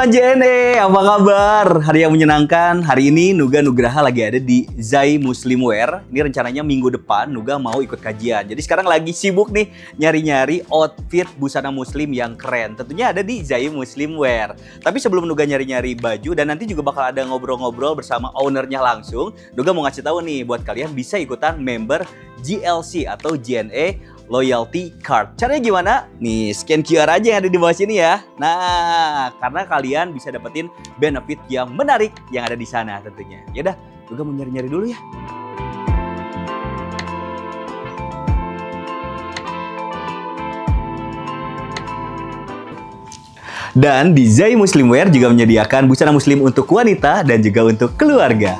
teman JNE, apa kabar? Hari yang menyenangkan. Hari ini Nuga Nugraha lagi ada di Zai Muslimwear. Ini rencananya minggu depan Nuga mau ikut kajian. Jadi sekarang lagi sibuk nih nyari-nyari outfit busana muslim yang keren. Tentunya ada di Zai Muslimwear. Tapi sebelum Nuga nyari-nyari baju dan nanti juga bakal ada ngobrol-ngobrol bersama ownernya langsung, Nuga mau ngasih tahu nih buat kalian bisa ikutan member GLC atau JNE Loyalty Card. Caranya gimana? Nih, scan QR aja yang ada di bawah sini ya. Nah, karena kalian bisa dapetin benefit yang menarik yang ada di sana tentunya. Yaudah, juga mau nyari-nyari dulu ya. Dan di Zai Muslimwear juga menyediakan busana muslim untuk wanita dan juga untuk keluarga.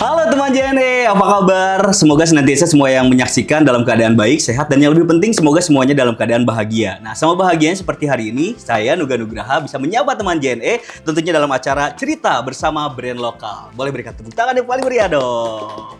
Halo teman JNE, apa kabar? Semoga senantiasa semua yang menyaksikan dalam keadaan baik, sehat, dan yang lebih penting semoga semuanya dalam keadaan bahagia. Nah, sama bahagianya seperti hari ini, saya Nuga Nugraha bisa menyapa teman JNE tentunya dalam acara cerita bersama brand lokal. Boleh berikan tepuk tangan yang paling meriah dong.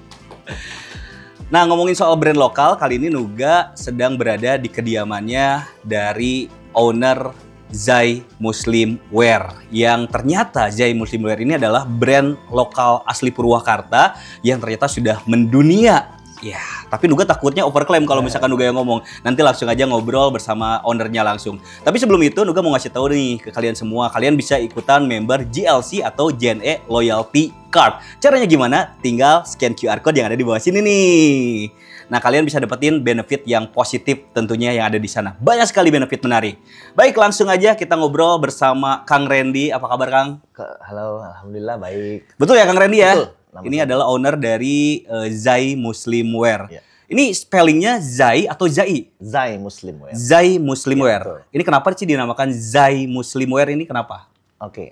Nah, ngomongin soal brand lokal, kali ini Nuga sedang berada di kediamannya dari owner Zai Muslimwear, yang ternyata Zai Muslimwear ini adalah brand lokal asli Purwakarta yang ternyata sudah mendunia. Ya, tapi Nuga takutnya overclaim kalau misalkan Nuga yang ngomong. Nanti langsung aja ngobrol bersama ownernya langsung. Tapi sebelum itu Nuga mau ngasih tahu nih ke kalian semua, kalian bisa ikutan member GLC atau JNE Loyalty Card. Caranya gimana? Tinggal scan QR code yang ada di bawah sini nih. Nah, kalian bisa dapetin benefit yang positif tentunya yang ada di sana. Banyak sekali benefit menarik. Baik, langsung aja kita ngobrol bersama Kang Randy. Apa kabar, Kang? Halo, alhamdulillah baik. Betul ya, Kang Randy ya? Betul. Ini adalah owner dari Zai Muslimwear. Ya. Ini spellingnya Zai atau Zai? Zai Muslimwear. Zai Muslimwear. Ya, betul. Ini kenapa sih dinamakan Zai Muslimwear ini kenapa? Oke,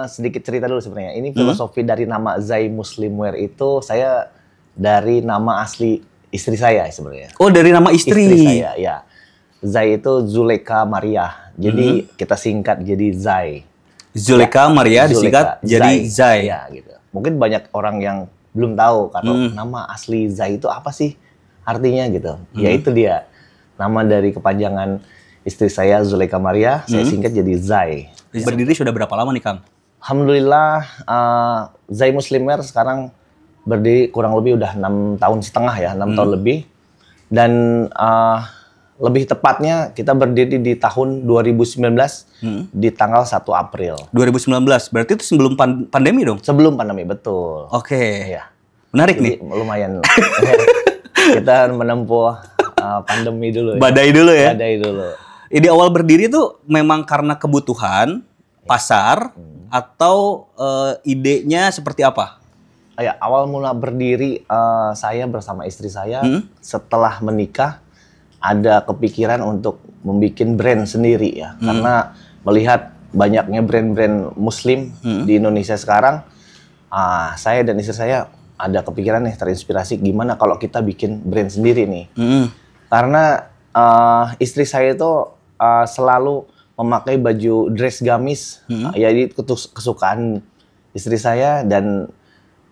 sedikit cerita dulu sebenarnya. Ini filosofi dari nama Zai Muslimwear itu saya dari nama asli istri saya sebenarnya. Oh, dari nama istri? Istri saya, ya. Zai itu Zuleka Maria. Jadi kita singkat jadi Zai. Zuleka Maria disingkat jadi Zai. Ya, gitu. Mungkin banyak orang yang belum tahu kalau nama asli Zai itu apa sih artinya gitu. Ya itu dia. Nama dari kepanjangan istri saya Zuleka Maria, saya singkat jadi Zai. Berdiri sudah berapa lama nih, Kang? Alhamdulillah, Zai Muslimwear sekarang berdiri kurang lebih udah 6 tahun setengah ya, 6 tahun lebih. Dan lebih tepatnya kita berdiri di tahun 2019 di tanggal 1 April. 2019, berarti itu sebelum pandemi dong? Sebelum pandemi, betul. Oke. Ya. Menarik Jadi, nih. lumayan. Kita menempuh pandemi dulu. Badai dulu ya? Badai dulu. Ide awal berdiri tuh memang karena kebutuhan pasar atau idenya seperti apa? Ya, awal mula berdiri saya bersama istri saya setelah menikah ada kepikiran untuk membuat brand sendiri ya. Karena melihat banyaknya brand-brand muslim di Indonesia sekarang, saya dan istri saya ada kepikiran nih terinspirasi gimana kalau kita bikin brand sendiri nih. Karena istri saya itu selalu memakai baju dress gamis, jadi kesukaan istri saya dan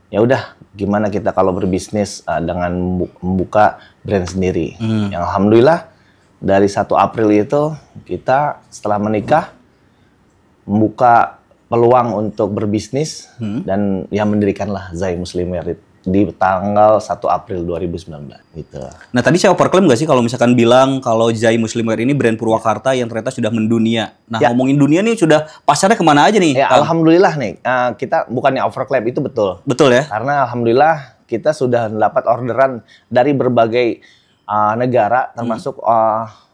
ya udah gimana kita kalau berbisnis dengan membuka brand sendiri. Yang alhamdulillah dari 1 April itu kita setelah menikah membuka peluang untuk berbisnis dan ya mendirikanlah Zai Muslimwear di tanggal 1 April 2019 gitu. Nah, tadi saya overclaim nggak sih kalau misalkan bilang kalau Zai Muslimwear ini brand Purwakarta yang ternyata sudah mendunia. Nah, ngomongin dunia nih sudah pasarnya kemana aja nih? Ya, alhamdulillah nih, kita bukannya overclaim, itu betul. Betul ya? Karena alhamdulillah kita sudah mendapat orderan dari berbagai negara, termasuk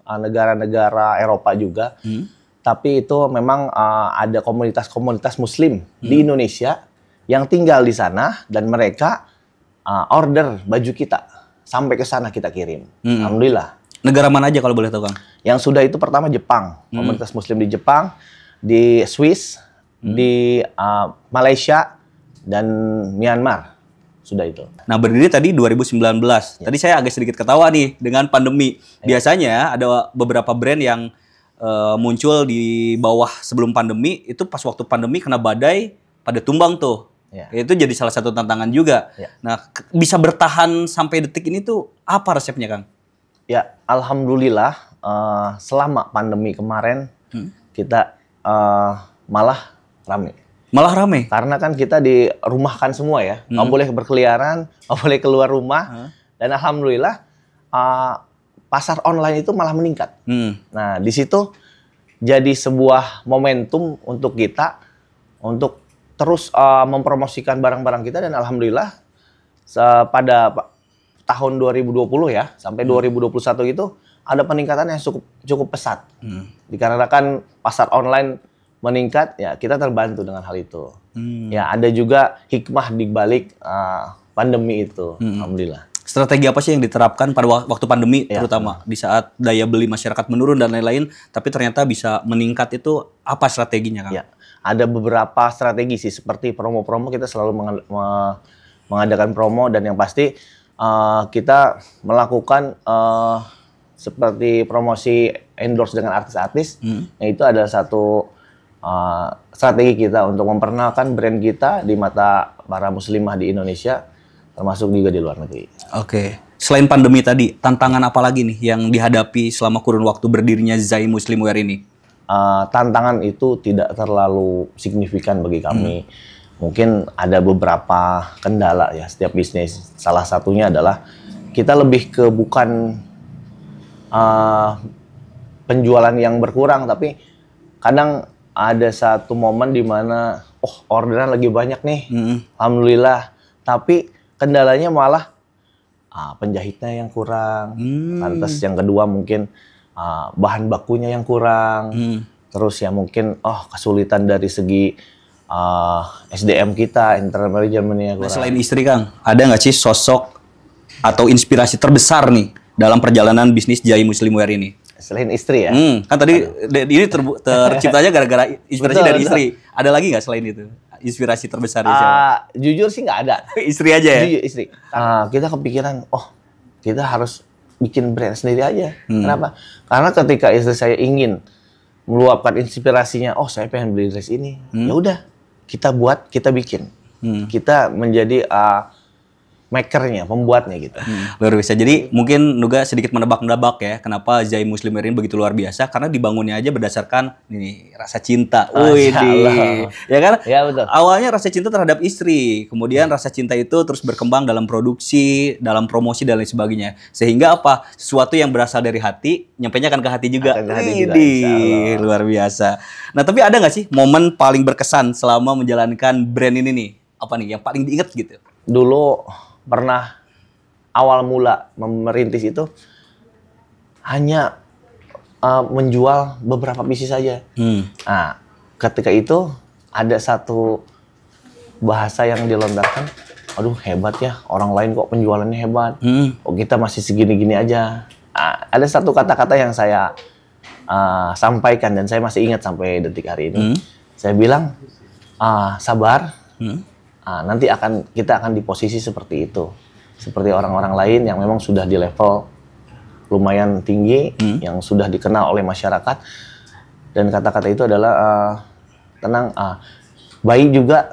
negara-negara Eropa juga. Tapi itu memang ada komunitas-komunitas muslim di Indonesia yang tinggal di sana dan mereka order baju kita sampai ke sana kita kirim. Alhamdulillah. Negara mana aja kalau boleh tahu, Kang? Yang sudah itu pertama Jepang, komunitas muslim di Jepang, di Swiss, di Malaysia dan Myanmar. Sudah itu. Nah, berdiri tadi 2019. Tadi saya agak sedikit ketawa nih dengan pandemi. Biasanya ada beberapa brand yang muncul di bawah sebelum pandemi, itu pas waktu pandemi kena badai pada tumbang tuh. Ya. Itu jadi salah satu tantangan juga. Ya. Nah, bisa bertahan sampai detik ini tuh apa resepnya, Kang? Ya, alhamdulillah selama pandemi kemarin kita malah rame. Malah rame. Karena kan kita dirumahkan semua ya, nggak boleh berkeliaran, nggak boleh keluar rumah, dan alhamdulillah pasar online itu malah meningkat. Nah, di situ jadi sebuah momentum untuk kita untuk terus mempromosikan barang-barang kita, dan alhamdulillah pada tahun 2020 ya sampai 2021 itu ada peningkatan yang cukup pesat. Dikarenakan pasar online meningkat, ya kita terbantu dengan hal itu. Ya ada juga hikmah di balik pandemi itu, alhamdulillah. Strategi apa sih yang diterapkan pada waktu pandemi, terutama di saat daya beli masyarakat menurun dan lain-lain, tapi ternyata bisa meningkat, itu apa strateginya, Kang? Ya, ada beberapa strategi sih, seperti promo-promo, kita selalu mengadakan promo, dan yang pasti kita melakukan seperti promosi endorse dengan artis-artis, itu adalah satu strategi kita untuk memperkenalkan brand kita di mata para muslimah di Indonesia, termasuk juga di luar negeri. Oke. Selain pandemi tadi, tantangan apa lagi nih yang dihadapi selama kurun waktu berdirinya Zai Muslimwear ini? Tantangan itu tidak terlalu signifikan bagi kami. Mungkin ada beberapa kendala ya setiap bisnis. Salah satunya adalah kita lebih ke bukan penjualan yang berkurang, tapi kadang ada satu momen di mana orderan lagi banyak nih, alhamdulillah, tapi kendalanya malah penjahitnya yang kurang. Lantas yang kedua mungkin bahan bakunya yang kurang. Terus ya mungkin kesulitan dari segi SDM kita, internal manajemennya kurang. Nah, selain istri, Kang, ada nggak sih sosok atau inspirasi terbesar nih dalam perjalanan bisnis Zai Muslimwear ini? Selain istri ya? Kan tadi ini terciptanya gara-gara inspirasi dari istri. Ada lagi nggak selain itu? Inspirasi terbesar siapa? Jujur sih nggak ada. Istri aja ya? Jujur, istri. Kita kepikiran, kita harus bikin brand sendiri aja. Kenapa? Karena ketika istri saya ingin meluapkan inspirasinya, saya pengen beli dress ini. Ya udah, kita buat, kita bikin. Kita menjadi makernya, pembuatnya gitu. Luar biasa. Jadi mungkin Nuga sedikit menebak-nebak ya, kenapa Zai Muslimwear ini begitu luar biasa, karena dibangunnya aja berdasarkan ini rasa cinta. Ya kan? Ya betul. Awalnya rasa cinta terhadap istri, kemudian rasa cinta itu terus berkembang dalam produksi, dalam promosi dan lain sebagainya. Sehingga apa? Sesuatu yang berasal dari hati, nyampainya kan ke hati juga. Luar biasa. Nah, tapi ada nggak sih momen paling berkesan selama menjalankan brand ini nih? Apa nih yang paling diingat gitu? Dulu pernah awal mula merintis itu hanya menjual beberapa pieces saja. Nah, ketika itu ada satu bahasa yang dilontarkan, aduh hebat ya, orang lain kok penjualannya hebat, kita masih segini-gini aja. Ada satu kata-kata yang saya sampaikan dan saya masih ingat sampai detik hari ini. Saya bilang, sabar. Nanti kita akan di posisi seperti itu, seperti orang-orang lain yang memang sudah di level lumayan tinggi, yang sudah dikenal oleh masyarakat. Dan kata-kata itu adalah tenang, bayi juga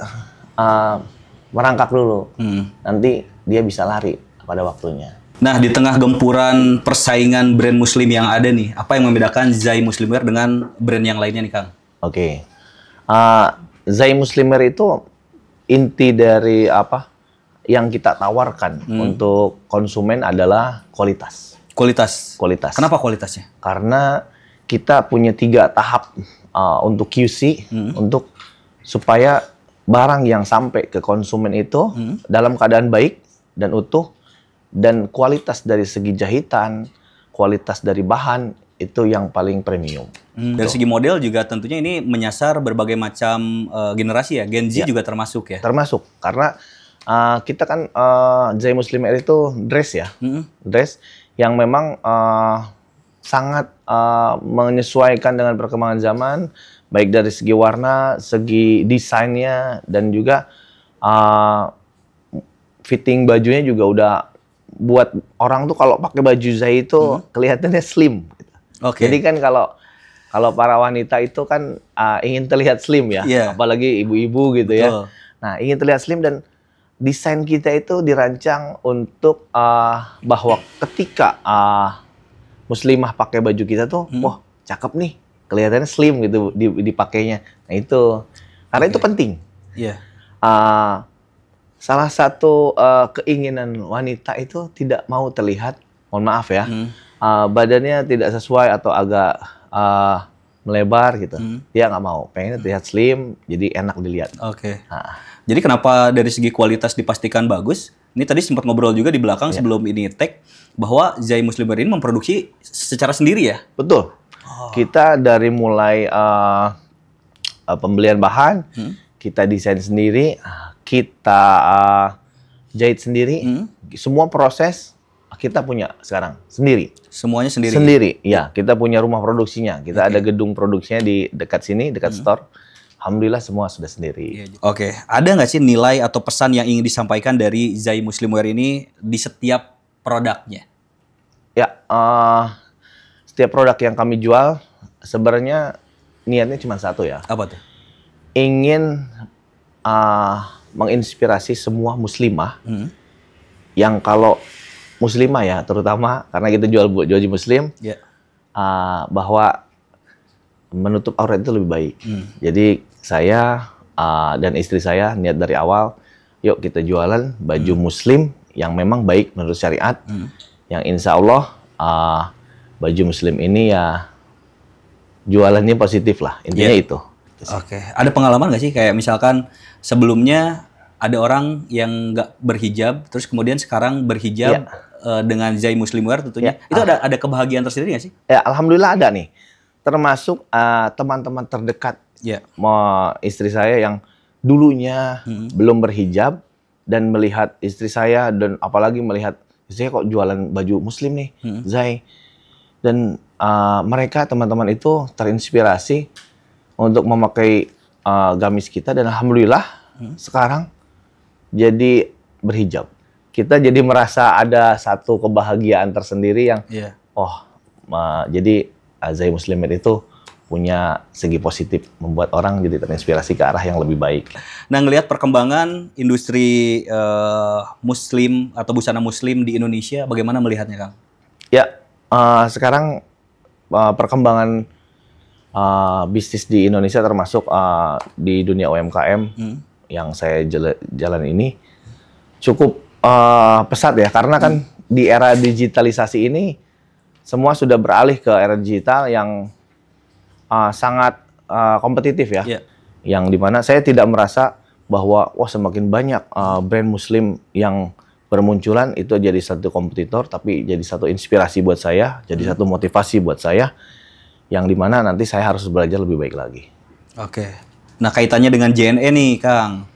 merangkak dulu, nanti dia bisa lari pada waktunya. Nah, di tengah gempuran persaingan brand muslim yang ada nih, apa yang membedakan Zai Muslimwear dengan brand yang lainnya nih, Kang? Oke. Zai Muslimwear itu inti dari apa yang kita tawarkan untuk konsumen adalah kualitas. Kualitas. Kenapa kualitasnya? Karena kita punya 3 tahap untuk QC, untuk supaya barang yang sampai ke konsumen itu dalam keadaan baik dan utuh, dan kualitas dari segi jahitan, kualitas dari bahan itu yang paling premium. Dari segi model juga tentunya ini menyasar berbagai macam generasi ya, Gen Z juga termasuk ya? Termasuk, karena kita kan Zai Muslimwear itu dress ya, dress yang memang sangat menyesuaikan dengan perkembangan zaman, baik dari segi warna, segi desainnya, dan juga fitting bajunya juga udah buat orang tuh kalau pakai baju Zai itu kelihatannya slim. Jadi kan kalau Kalau para wanita itu kan ingin terlihat slim ya, apalagi ibu-ibu gitu ya. Nah, ingin terlihat slim dan desain kita itu dirancang untuk bahwa ketika muslimah pakai baju kita tuh, wah cakep nih, kelihatannya slim gitu dipakainya. Nah itu, karena itu penting. Salah satu keinginan wanita itu tidak mau terlihat, mohon maaf ya, badannya tidak sesuai atau agak melebar gitu. Dia nggak mau, pengen terlihat slim, jadi enak dilihat. Jadi kenapa dari segi kualitas dipastikan bagus? Ini tadi sempat ngobrol juga di belakang sebelum ini tag, bahwa Zai Muslimer ini memproduksi secara sendiri ya? Betul. Kita dari mulai pembelian bahan, kita desain sendiri, kita jahit sendiri, semua proses kita punya sekarang sendiri. Semuanya sendiri? Sendiri, ya. Kita punya rumah produksinya. Kita ada gedung produksinya di dekat sini, dekat store. Alhamdulillah semua sudah sendiri. Ada nggak sih nilai atau pesan yang ingin disampaikan dari Zai Muslimwear ini di setiap produknya? Ya, setiap produk yang kami jual sebenarnya niatnya cuma satu ya. Apa tuh? Ingin menginspirasi semua muslimah yang kalau muslimah ya, terutama karena kita jual buat baju muslim, bahwa menutup aurat itu lebih baik. Jadi saya dan istri saya niat dari awal, yuk kita jualan baju muslim yang memang baik menurut syariat, yang insya Allah baju muslim ini ya jualannya positif lah, intinya itu. Ada pengalaman nggak sih kayak misalkan sebelumnya ada orang yang nggak berhijab, terus kemudian sekarang berhijab dengan Zai Muslimwear tentunya, itu ada kebahagiaan tersendiri nggak sih? Ya, alhamdulillah ada nih. Termasuk teman-teman terdekat istri saya yang dulunya belum berhijab dan melihat istri saya, dan apalagi melihat istri saya kok jualan baju muslim nih, Zai. Dan mereka teman-teman itu terinspirasi untuk memakai gamis kita, dan alhamdulillah sekarang jadi berhijab. Kita jadi merasa ada satu kebahagiaan tersendiri yang jadi Zai Muslimwear itu punya segi positif, membuat orang jadi terinspirasi ke arah yang lebih baik. Nah, ngelihat perkembangan industri muslim atau busana muslim di Indonesia, bagaimana melihatnya, Kang? Ya, sekarang perkembangan bisnis di Indonesia termasuk di dunia UMKM yang saya jalan ini cukup pesat ya, karena kan di era digitalisasi ini semua sudah beralih ke era digital yang sangat kompetitif ya. Yang dimana saya tidak merasa bahwa wah semakin banyak brand muslim yang bermunculan itu jadi satu kompetitor, tapi jadi satu inspirasi buat saya, jadi satu motivasi buat saya, yang dimana nanti saya harus belajar lebih baik lagi. Nah, kaitannya dengan JNE nih, Kang.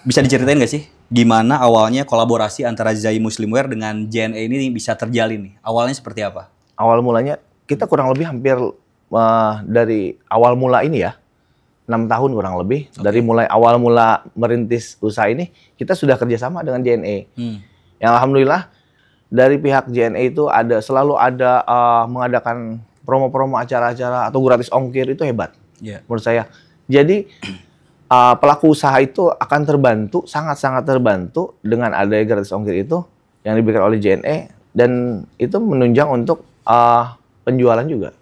Bisa diceritain nggak sih gimana awalnya kolaborasi antara Zai Muslimwear dengan JNE ini bisa terjalin nih? Awalnya seperti apa? Awal mulanya kita kurang lebih hampir dari awal mula ini ya, 6 tahun kurang lebih. Dari mulai awal mula merintis usaha ini, kita sudah kerjasama dengan JNE. Yang alhamdulillah dari pihak JNE itu selalu ada mengadakan promo-promo acara-acara atau gratis ongkir, itu hebat menurut saya. Jadi pelaku usaha itu akan terbantu, sangat-sangat terbantu dengan adanya gratis ongkir itu yang diberikan oleh JNE, dan itu menunjang untuk penjualan juga.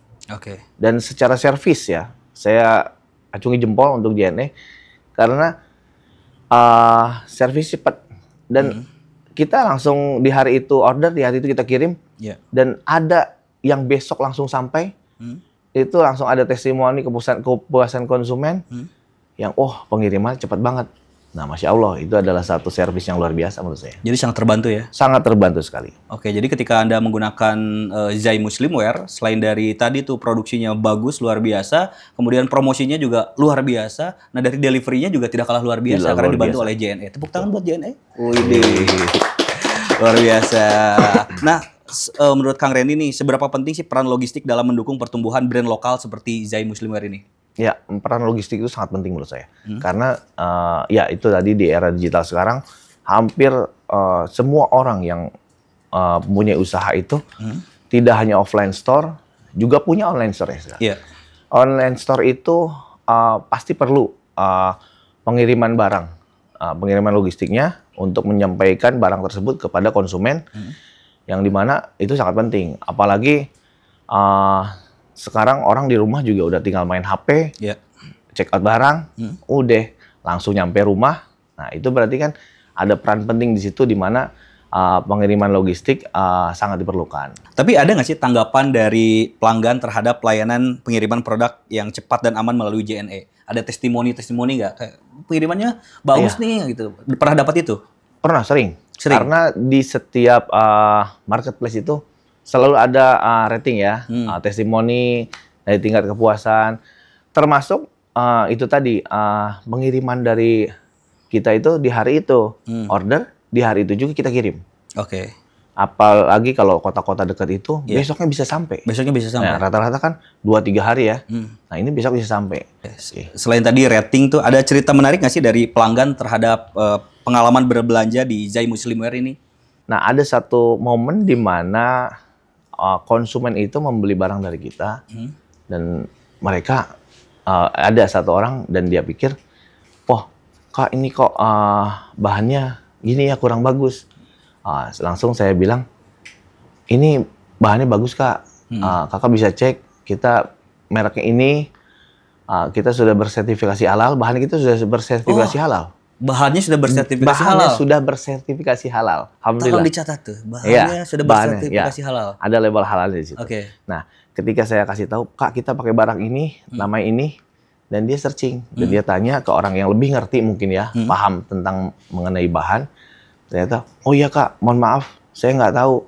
Dan secara servis ya, saya acungi jempol untuk JNE karena servis cepat, dan kita langsung di hari itu order, di hari itu kita kirim, dan ada yang besok langsung sampai, itu langsung ada testimoni kepuasan konsumen yang pengiriman cepat banget. Nah, Masya Allah, itu adalah satu servis yang luar biasa menurut saya. Jadi sangat terbantu ya? Sangat terbantu sekali. Jadi ketika Anda menggunakan Zai Muslimwear, selain dari tadi tuh produksinya bagus, luar biasa, kemudian promosinya juga luar biasa, nah dari delivery-nya juga tidak kalah luar biasa, karena dibantu oleh JNE. Tepuk tangan buat JNE. Luar biasa. Nah, menurut Kang Randy nih, seberapa penting sih peran logistik dalam mendukung pertumbuhan brand lokal seperti Zai Muslimwear ini? Ya, peran logistik itu sangat penting menurut saya. Karena ya itu tadi di era digital sekarang, hampir semua orang yang punya usaha itu tidak hanya offline store, juga punya online store ya. Online store itu pasti perlu pengiriman barang, pengiriman logistiknya untuk menyampaikan barang tersebut kepada konsumen, yang dimana itu sangat penting. Apalagi sekarang orang di rumah juga udah tinggal main HP, check out barang, udah langsung nyampe rumah. Nah itu berarti kan ada peran penting di situ, di mana pengiriman logistik sangat diperlukan. Tapi ada nggak sih tanggapan dari pelanggan terhadap pelayanan pengiriman produk yang cepat dan aman melalui JNE? Ada testimoni nggak? Kayak pengirimannya bagus nih gitu. Pernah dapat itu? Pernah, sering. Karena di setiap marketplace itu selalu ada rating ya, testimoni dari tingkat kepuasan. Termasuk itu tadi, pengiriman dari kita itu di hari itu, order di hari itu juga kita kirim. Oke. Apalagi kalau kota-kota dekat itu, besoknya bisa sampai. Besoknya bisa sampai. Nah, rata-rata kan 2-3 hari ya. Nah, ini besok bisa sampai. Selain tadi rating tuh, ada cerita menarik nggak sih dari pelanggan terhadap pengalaman berbelanja di Zai Muslimwear ini? Nah, ada satu momen di mana konsumen itu membeli barang dari kita, dan mereka ada satu orang dan dia pikir, "Wah, Kak, ini kok bahannya gini ya, kurang bagus." Langsung saya bilang, "Ini bahannya bagus, Kak. Kakak bisa cek, kita mereknya ini, kita sudah bersertifikasi halal, bahan kita sudah bersertifikasi halal." Bahannya sudah bersertifikasi halal? Bahannya sudah bersertifikasi halal. Alhamdulillah. Tolong dicatat tuh, bahannya sudah bersertifikasi halal. Ada label halal di situ. Oke. Nah, ketika saya kasih tahu, "Kak, kita pakai barang ini, nama ini," dan dia searching, dan dia tanya ke orang yang lebih ngerti mungkin ya, paham tentang mengenai bahan. Ternyata, "Oh iya Kak, mohon maaf, saya nggak tahu."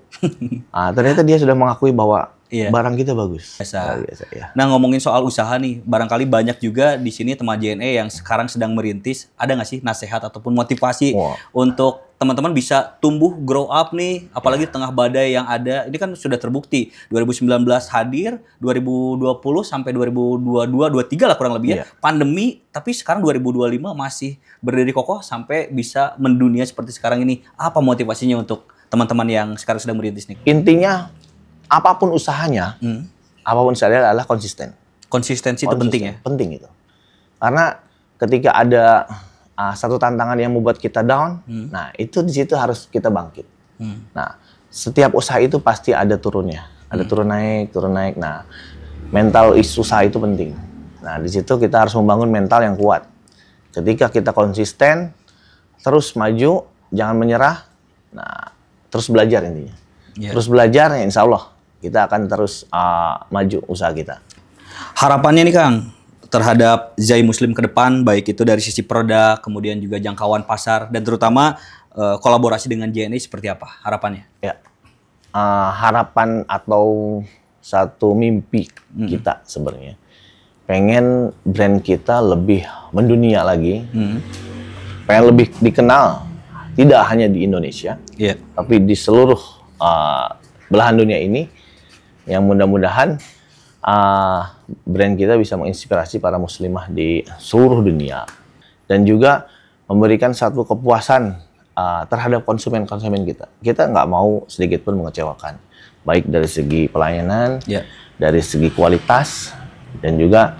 Ternyata dia sudah mengakui bahwa barang kita bagus. Biasa. Ya. Nah, ngomongin soal usaha nih, barangkali banyak juga di sini teman JNE yang sekarang sedang merintis. Ada nggak sih nasihat ataupun motivasi untuk teman-teman bisa tumbuh, grow up nih, apalagi di tengah badai yang ada. Ini kan sudah terbukti, 2019 hadir, 2020 sampai 2022, 2023 lah kurang lebih ya, pandemi, tapi sekarang 2025 masih berdiri kokoh sampai bisa mendunia seperti sekarang ini. Apa motivasinya untuk teman-teman yang sekarang sedang merintis nih? Intinya, apapun usahanya, apapun usahanya adalah konsisten. Konsistensi itu penting ya? Penting itu. Karena ketika ada satu tantangan yang membuat kita down, nah itu di situ harus kita bangkit. Nah, setiap usaha itu pasti ada turunnya. Ada turun naik. Nah, mental usaha itu penting. Nah, di situ kita harus membangun mental yang kuat. Ketika kita konsisten, terus maju, jangan menyerah, nah terus belajar intinya. Terus belajar, ya insya Allah kita akan terus maju usaha kita. Harapannya nih Kang, terhadap Zai Muslim ke depan, baik itu dari sisi produk, kemudian juga jangkauan pasar, dan terutama kolaborasi dengan JNE seperti apa harapannya? Ya, harapan atau satu mimpi kita sebenarnya, pengen brand kita lebih mendunia lagi, pengen lebih dikenal, tidak hanya di Indonesia, tapi di seluruh belahan dunia ini, yang mudah-mudahan brand kita bisa menginspirasi para muslimah di seluruh dunia, dan juga memberikan satu kepuasan terhadap konsumen-konsumen kita. Kita nggak mau sedikit pun mengecewakan, baik dari segi pelayanan, dari segi kualitas, dan juga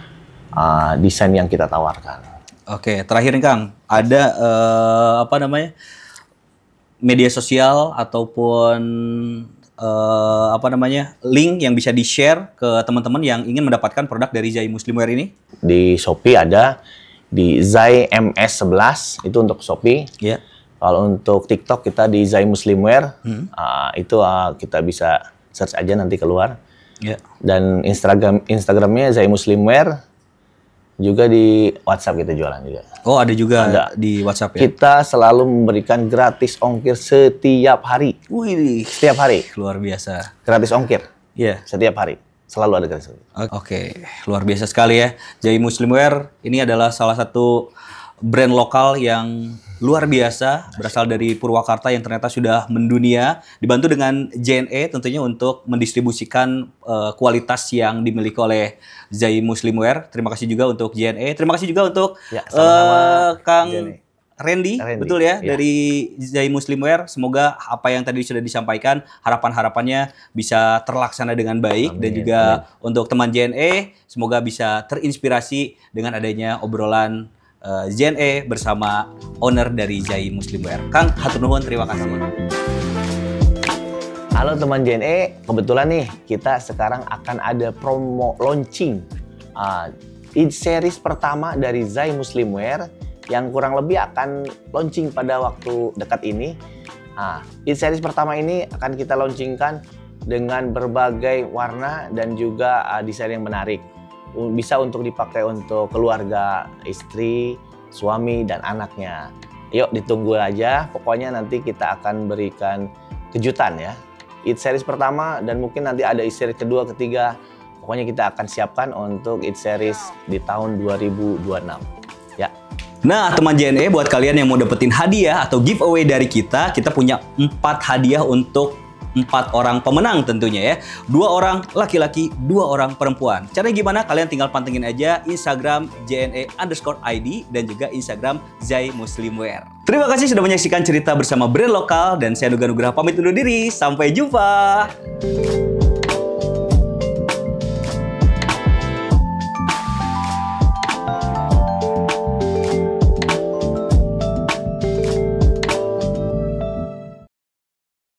desain yang kita tawarkan. Oke, terakhir nih Kang, ada media sosial ataupun link yang bisa di-share ke teman-teman yang ingin mendapatkan produk dari Zai Muslimwear ini? Di Shopee ada, di Zai MS11 itu untuk Shopee. Kalau untuk TikTok kita di Zai Muslimwear, itu kita bisa search aja nanti keluar. Dan Instagramnya Zai Muslimwear, juga di WhatsApp kita jualan juga. Oh, ada juga di WhatsApp ya? Kita selalu memberikan gratis ongkir setiap hari. Wih, setiap hari. Luar biasa. Gratis ongkir. Setiap hari. Selalu ada gratis ongkir. Oke, luar biasa sekali ya. Zai Muslimwear ini adalah salah satu brand lokal yang luar biasa, berasal dari Purwakarta yang ternyata sudah mendunia, dibantu dengan JNE tentunya untuk mendistribusikan kualitas yang dimiliki oleh Zai Muslimwear. Terima kasih juga untuk JNE, terima kasih juga untuk Kang Randy, Randy, betul ya, iya. dari Zai Muslimwear. Semoga apa yang tadi sudah disampaikan, harapan-harapannya bisa terlaksana dengan baik. Amin, Dan juga amin. untuk teman JNE, semoga bisa terinspirasi dengan adanya obrolan JNE bersama owner dari Zai Muslimwear. Kang, hatur nuhun, terima kasih. Halo teman JNE, kebetulan nih kita sekarang akan ada promo launching series pertama dari Zai Muslimwear yang kurang lebih akan launching pada waktu dekat ini. Series pertama ini akan kita launchingkan dengan berbagai warna dan juga desain yang menarik. Bisa untuk dipakai untuk keluarga, istri, suami, dan anaknya. Yuk ditunggu aja, pokoknya nanti kita akan berikan kejutan ya. Series pertama dan mungkin nanti ada series kedua, ketiga. Pokoknya kita akan siapkan untuk series di tahun 2026. Ya. Nah, teman JNE, buat kalian yang mau dapetin hadiah atau giveaway dari kita punya 4 hadiah untuk 4 orang pemenang tentunya ya. 2 orang laki-laki, 2 orang perempuan. Caranya gimana? Kalian tinggal pantengin aja Instagram JNE_ID dan juga Instagram Zai Muslimwear. Terima kasih sudah menyaksikan cerita bersama brand lokal dan saya Nuga Nugraha pamit undur diri. Sampai jumpa.